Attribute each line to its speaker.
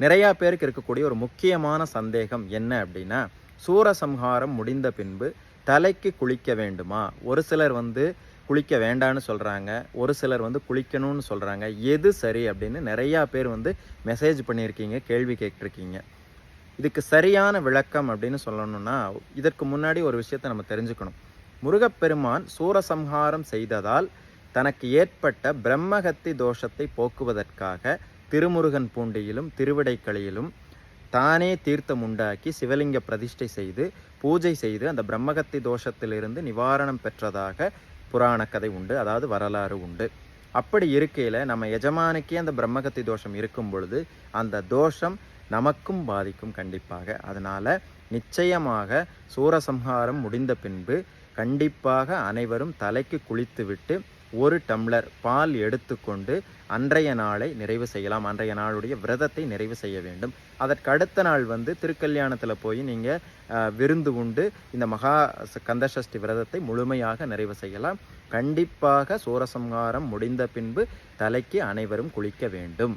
Speaker 1: நிறையா பேருக்கு இருக்கக்கூடிய ஒரு முக்கியமான சந்தேகம் என்ன அப்படின்னா, சூரசம்ஹாரம் முடிந்த பின்பு தலைக்கு குளிக்க வேண்டுமா? ஒரு சிலர் குளிக்க வேண்டான்னு சொல்கிறாங்க, ஒரு சிலர் குளிக்கணும்னு சொல்கிறாங்க. எது சரி அப்படின்னு நிறையா பேர் மெசேஜ் பண்ணியிருக்கீங்க, கேள்வி கேட்டிருக்கீங்க. இதுக்கு சரியான விளக்கம் அப்படின்னு சொல்லணும்னா, இதற்கு முன்னாடி ஒரு விஷயத்தை நம்ம தெரிஞ்சுக்கணும். முருகப்பெருமான் சூரசம்ஹாரம் செய்ததால் தனக்கு ஏற்பட்ட பிரம்மஹத்தி தோஷத்தை போக்குவதற்காக திருமுருகன் பூண்டியிலும் திருவிடைக்களியிலும் தானே தீர்த்தம் உண்டாக்கி சிவலிங்க பிரதிஷ்டை செய்து பூஜை செய்து அந்த பிரம்மகத்தி தோஷத்திலிருந்து நிவாரணம் பெற்றதாக புராண கதை உண்டு, அதாவது வரலாறு உண்டு. அப்படி இருக்கையில் நம்ம எஜமானுக்கே அந்த பிரம்மகத்தி தோஷம் இருக்கும் பொழுது அந்த தோஷம் நமக்கும் பாதிக்கும் கண்டிப்பாக. அதனால் நிச்சயமாக சூரசம்ஹாரம் முடிந்த பின்பு கண்டிப்பாக அனைவரும் தலைக்கு குளித்துவிட்டு ஒரு டம்ளர் பால் எடுத்துக்கொண்டு அன்றைய நாளை நிறைவு செய்யலாம். அன்றைய நாளுடைய விரதத்தை நிறைவு செய்ய வேண்டும். அதற்கு அடுத்த நாள் திருக்கல்யாணத்தில் போய் நீங்கள் விருந்து உண்டு இந்த மகா கந்தசஷ்டி விரதத்தை முழுமையாக நிறைவு செய்யலாம். கண்டிப்பாக சூரசம்ஹாரம் முடிந்த பின்பு தலைக்கு அனைவரும் குளிக்க வேண்டும்.